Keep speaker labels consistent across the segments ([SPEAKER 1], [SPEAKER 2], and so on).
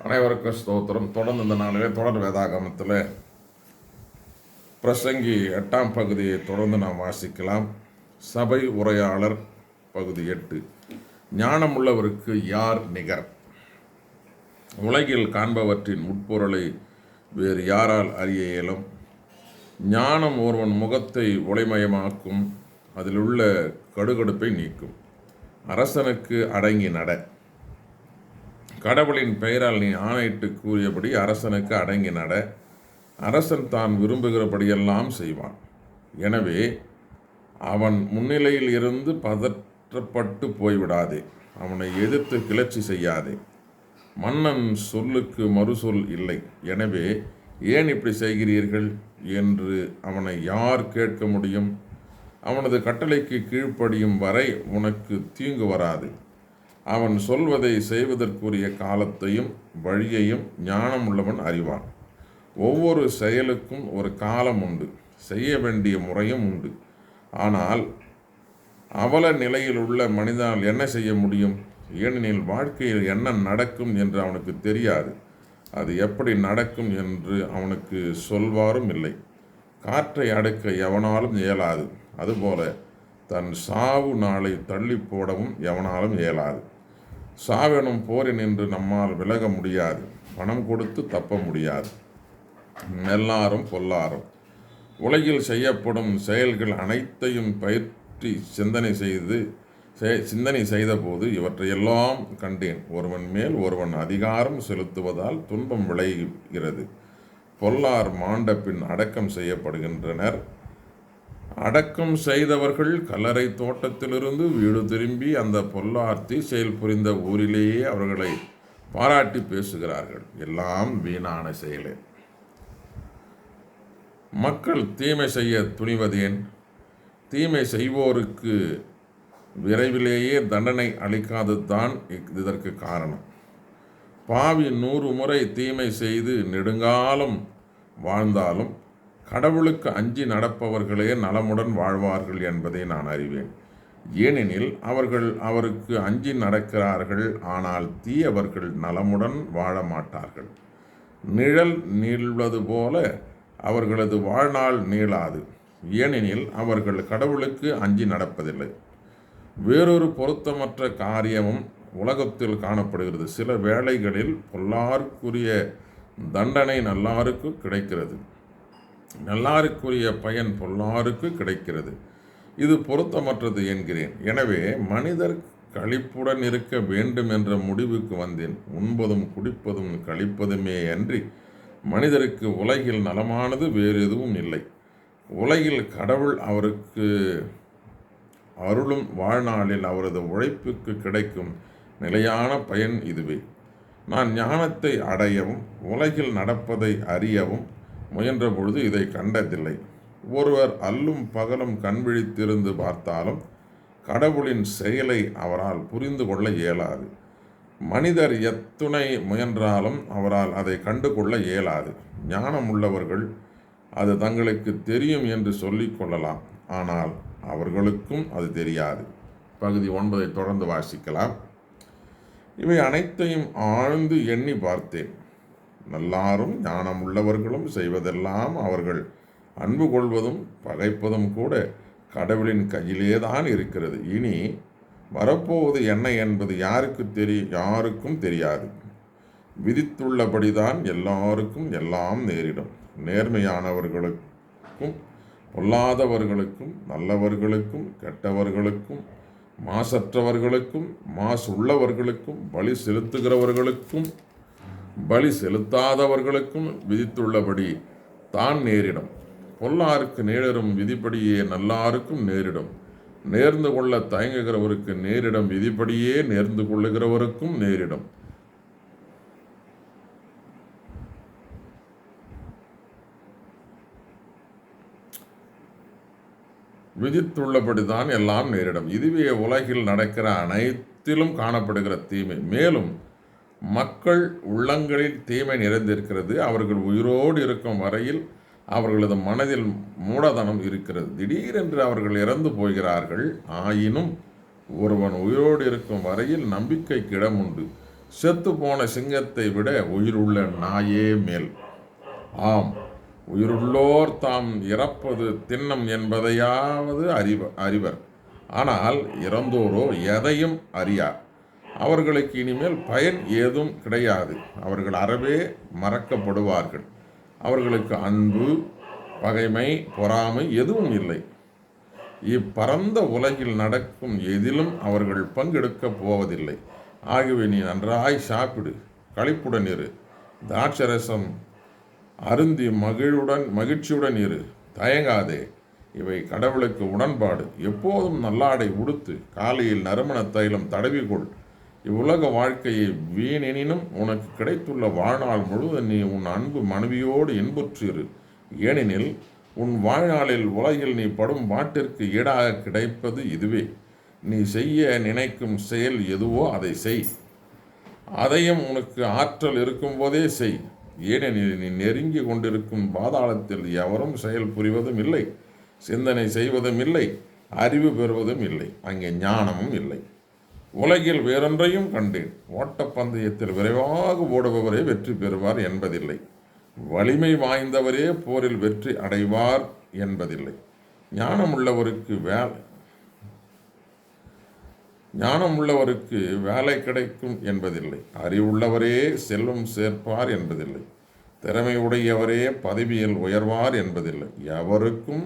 [SPEAKER 1] அனைவருக்கும் ஸ்தோத்திரம். தொடர்ந்து இந்த நாளிலே தொடர் வேதாகமத்தில் பிரசங்கி 8ஆம் பகுதியை தொடர்ந்து நாம் வாசிக்கலாம். சபை உரையாளர் பகுதி 8. ஞானமுள்ளவருக்கு யார் நிகர்? உலகில் காண்பவற்றின் உட்பொருளை வேறு யாரால் அறிய இயலும்? ஞானம் ஒருவன் முகத்தை ஒளிமயமாக்கும், அதில் உள்ள கடுகடுப்பை நீக்கும். அரசனுக்கு அடங்கி நட. கடவுளின் பெயரால் நீ ஆணையிட்டு கூறியபடி அரசனுக்கு அடங்கி நட. அரசன் தான் விரும்புகிறபடியெல்லாம் செய்வான். எனவே அவன் முன்னிலையில் இருந்து பதற்றப்பட்டு போய்விடாதே. அவனை எதிர்த்து கிளர்ச்சி செய்யாதே. மன்னன் சொல்லுக்கு மறுசொல் இல்லை. எனவே ஏன் இப்படி செய்கிறீர்கள் என்று அவனை யார் கேட்க முடியும்? அவனது கட்டளைக்கு கீழ்ப்படியும் வரை உனக்கு தீங்கு வராது. அவன் சொல்வதை செய்வதற்குரிய காலத்தையும் வழியையும் ஞானம் உள்ளவன் அறிவான். ஒவ்வொரு செயலுக்கும் ஒரு காலம் உண்டு, செய்ய வேண்டிய முறையும் உண்டு. ஆனால் அவல நிலையில் உள்ள மனிதனால் என்ன செய்ய முடியும்? ஏனெனில் வாழ்க்கையில் என்ன நடக்கும் என்று அவனுக்கு தெரியாது. அது எப்படி நடக்கும் என்று அவனுக்கு சொல்வாரும் இல்லை. காற்றை அடக்க எவனாலும் இயலாது. அதுபோல தன் சாவு நாளை தள்ளி போடவும் எவனாலும் இயலாது. சாவெனும் போரில் நின்று நம்மால் விலக முடியாது. பணம் கொடுத்து தப்ப முடியாது. நெல்லாரும் பொல்லாரும். உலகில் செய்யப்படும் செயல்கள் அனைத்தையும் பயிற்சி சிந்தனை செய்தபோது இவற்றையெல்லாம் கண்டேன். ஒருவன் மேல் ஒருவன் அதிகாரம் செலுத்துவதால் துன்பம் விளைகிறது. பொல்லார் மாண்ட பின் அடக்கம் செய்யப்படுகின்றனர். அடக்கம் செய்தவர்கள் கல்லறை தோட்டத்திலிருந்து வீடு திரும்பி அந்த பொல்லார்த்தி செயல் புரிந்த ஊரிலேயே அவர்களை பாராட்டி பேசுகிறார்கள். எல்லாம் வீணான செயலே. மக்கள் தீமை செய்ய துணிவதேன்? தீமை செய்வோருக்கு விரைவிலேயே தண்டனை அளிக்காதது தான் இதற்கு காரணம். பாவி 100 முறை தீமை செய்து நெடுங்காலம் வாழ்ந்தாலும் கடவுளுக்கு அஞ்சி நடப்பவர்களே நலமுடன் வாழ்வார்கள் என்பதை நான் அறிவேன். ஏனெனில் அவர்கள் அவருக்கு அஞ்சி நடக்கிறார்கள். ஆனால் தீயவர்கள் நலமுடன் வாழ மாட்டார்கள். நிழல் நீள்வது போல அவர்களது வாழ்நாள் நீளாது. ஏனெனில் அவர்கள் கடவுளுக்கு அஞ்சி நடப்பதில்லை. வேறொரு பொருத்தமற்ற காரியமும் உலகத்தில் காணப்படுகிறது. சில வேளைகளில் பொல்லாருக்குரிய தண்டனை நல்லாருக்கு கிடைக்கிறது. நல்லாருக்குரிய பயன் பொல்லாருக்கு கிடைக்கிறது. இது பொருத்தமற்றது என்கிறேன். எனவே மனிதர் களிப்புடன் இருக்க வேண்டும் என்ற முடிவுக்கு வந்தேன். உண்பதும் குடிப்பதும் களிப்பதுமே அன்றி மனிதருக்கு உலகில் நலமானது வேறு எதுவும் இல்லை. உலகில் கடவுள் அவருக்கு அருளும் வாழ்நாளில் அவரது உழைப்புக்கு கிடைக்கும் நிலையான பயன் இதுவே. நான் ஞானத்தை அடையவும் உலகில் நடப்பதை அறியவும் முயன்ற பொழுது இதை கண்டதில்லை. ஒருவர் அல்லும் பகலும் கண்விழித்திருந்து பார்த்தாலும் கடவுளின் செயலை அவரால் புரிந்து கொள்ள இயலாது. மனிதர் எத்துணை முயன்றாலும் அவரால் அதை கண்டு கொள்ள இயலாது. ஞானம் உள்ளவர்கள் அது தங்களுக்கு தெரியும் என்று சொல்லிக் கொள்ளலாம். ஆனால் அவர்களுக்கும் அது தெரியாது. பகுதி 9 தொடர்ந்து வாசிக்கலாம். இவை அனைத்தையும் ஆழ்ந்து எண்ணி பார்த்தேன். நல்லாரும் ஞானம் உள்ளவர்களும் செய்வதெல்லாம் அவர்கள் அன்பு கொள்வதும் பகைப்பதும் கூட கடவுளின் கையிலேதான் இருக்கிறது. இனி வரப்போவது என்ன என்பது யாருக்கும் தெரியாது. விதித்துள்ளபடிதான் எல்லாருக்கும் எல்லாம் நேரிடும். நேர்மையானவர்களுக்கும் பொல்லாதவர்களுக்கும் நல்லவர்களுக்கும் கெட்டவர்களுக்கும் மாசற்றவர்களுக்கும் மாசு உள்ளவர்களுக்கும் பலி செலுத்துகிறவர்களுக்கும் பலி செலுத்தாதவர்களுக்கும் விதித்துள்ளபடி தான் நேரிடும். பொல்லாருக்கு நேரிடும் விதிப்படியே நல்லாருக்கும் நேரிடும். நேர்ந்து கொள்ள தயங்குகிறவருக்கு நேரிடும் விதிப்படியே நேர்ந்து கொள்ளுகிறவருக்கும் நேரிடும். விதித்துள்ளபடிதான் எல்லாம் நேரிடும். இதுவே உலகில் நடக்கிற அனைத்திலும் காணப்படுகிற தீமை. மேலும் மக்கள் உள்ளங்களில் தீமை நிறைந்திருக்கிறது. அவர்கள் உயிரோடு இருக்கும் வரையில் அவர்களது மனதில் மூடதனம் இருக்கிறது. திடீரென்று அவர்கள் இறந்து போகிறார்கள். ஆயினும் ஒருவன் உயிரோடு இருக்கும் வரையில் நம்பிக்கைக்கு இடம் உண்டு. செத்து போன சிங்கத்தை விட உயிருள்ள நாயே மேல். ஆம், உயிருள்ளோர் தாம் இறப்பது திண்ணம் என்பதையாவது அறிவர். ஆனால் இறந்தோரோ எதையும் அறியார். அவர்களுக்கு இனிமேல் பயன் ஏதும் கிடையாது. அவர்கள் அறவே மறக்கப்படுவார்கள். அவர்களுக்கு அன்பு, பகைமை, பொறாமை எதுவும் இல்லை. இப்பரந்த உலகில் நடக்கும் எதிலும் அவர்கள் பங்கெடுக்கப் போவதில்லை. ஆகவே நீ நன்றாய் சாப்பிடு, களிப்புடன் இரு, திராட்சரசம் அருந்தி மகிழ்ச்சியுடன் இரு, தயங்காதே. இவை கடவுளுக்கு உடன்பாடு. எப்போதும் நல்லாடை உடுத்து, காலையில் நறுமண தைலம் தடவிக்கொள். இவ்வுலக வாழ்க்கையை வீணெனினும் உனக்கு கிடைத்துள்ள வாழ்நாள் முழுவதும் நீ உன் அன்பு மனைவியோடு இன்புற்றிரு. ஏனெனில் உன் வாழ்நாளில் உலகில் நீ படும் பாட்டிற்கு ஈடாக கிடைப்பது இதுவே. நீ செய்ய நினைக்கும் செயல் எதுவோ அதை செய். அதையும் உனக்கு ஆற்றல் இருக்கும்போதே செய். ஏனெனில் நீ நெருங்கி கொண்டிருக்கும் பாதாளத்தில் எவரும் செயல் புரிவதும் இல்லை, சிந்தனை செய்வதும் இல்லை, அறிவு பெறுவதும் இல்லை. அங்கே ஞானமும் இல்லை. உலகில் வேறொன்றையும் கண்டேன். ஓட்டப்பந்தயத்தில் விரைவாக ஓடுபவரே வெற்றி பெறுவார் என்பதில்லை. வலிமை வாய்ந்தவரே போரில் வெற்றி அடைவார் என்பதில்லை. ஞானமுள்ளவருக்கு வேலை கிடைக்கும் என்பதில்லை. அறிவுள்ளவரே செல்வம் சேர்ப்பார் என்பதில்லை. திறமையுடையவரே பதவியில் உயர்வார் என்பதில்லை. எவருக்கும்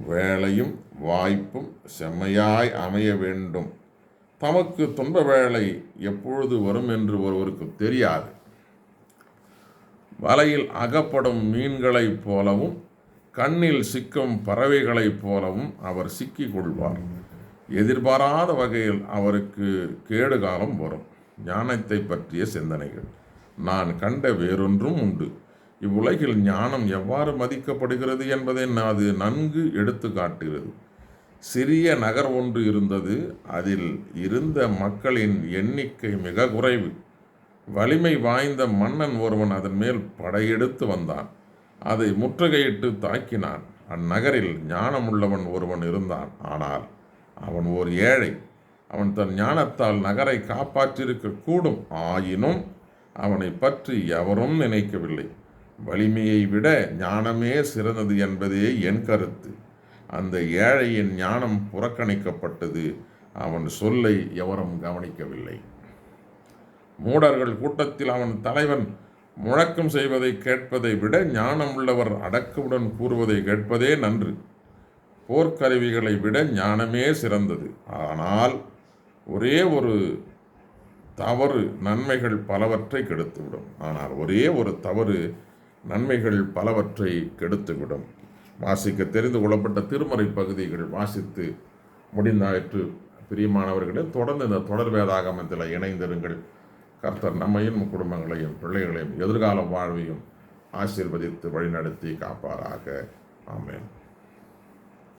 [SPEAKER 1] வேலையும் வாய்ப்பும் செம்மையாய் அமைய வேண்டும். தமக்கு துன்ப வேலை எப்பொழுது வரும் என்று ஒருவருக்கு தெரியாது. வலையில் அகப்படும் மீன்களைப் போலவும் கண்ணில் சிக்கும் பறவைகளைப் போலவும் அவர் சிக்கிக் கொள்வார். எதிர்பாராத வகையில் அவருக்கு கேடு காலம் வரும். ஞானத்தை பற்றிய சிந்தனைகள். நான் கண்ட வேறொன்றும் உண்டு. இவ்வுலகில் ஞானம் எவ்வாறு மதிக்கப்படுகிறது என்பதை அது நன்கு எடுத்து காட்டுகிறது. சிறிய நகர் ஒன்று இருந்தது. அதில் இருந்த மக்களின் எண்ணிக்கை மிக குறைவு. வலிமை வாய்ந்த மன்னன் ஒருவன் அதன் மேல் படையெடுத்து வந்தான். அதை முற்றுகையிட்டு தாக்கினான். அந்நகரில் ஞானமுள்ளவன் ஒருவன் இருந்தான். ஆனால் அவன் ஓர் ஏழை. அவன் தன் ஞானத்தால் நகரை காப்பாற்றியிருக்க கூடும். ஆயினும் அவனை பற்றி எவரும் நினைக்கவில்லை. வலிமையை விட ஞானமே சிறந்தது என்பதே என் கருத்து. அந்த ஏழையின் ஞானம் புறக்கணிக்கப்பட்டது. அவன் சொல்லை எவரும் கவனிக்கவில்லை. மூடர்கள் கூட்டத்தில் அவன் தலைவன் முழக்கம் செய்வதை கேட்பதை விட ஞானமுள்ளவர் அடக்கமுடன் கூறுவதை கேட்பதே நன்று. போர்க்கருவிகளை விட ஞானமே சிறந்தது. ஆனால் ஒரே ஒரு தவறு நன்மைகள் பலவற்றை கெடுத்துவிடும். வாசிக்க தெரிந்து கொள்ளப்பட்ட திருமறை பகுதிகள் வாசித்து முடிந்தாயிற்று. பிரியமானவர்களே, தொடர்ந்து இந்த தொடர் வேதாகமத்தில் இணைந்திருங்கள். கர்த்தர் நம்மையும் குடும்பங்களையும் பிள்ளைகளையும் எதிர்கால வாழ்வையும் ஆசீர்வதித்து வழிநடத்தி காப்பாராக. ஆமென்.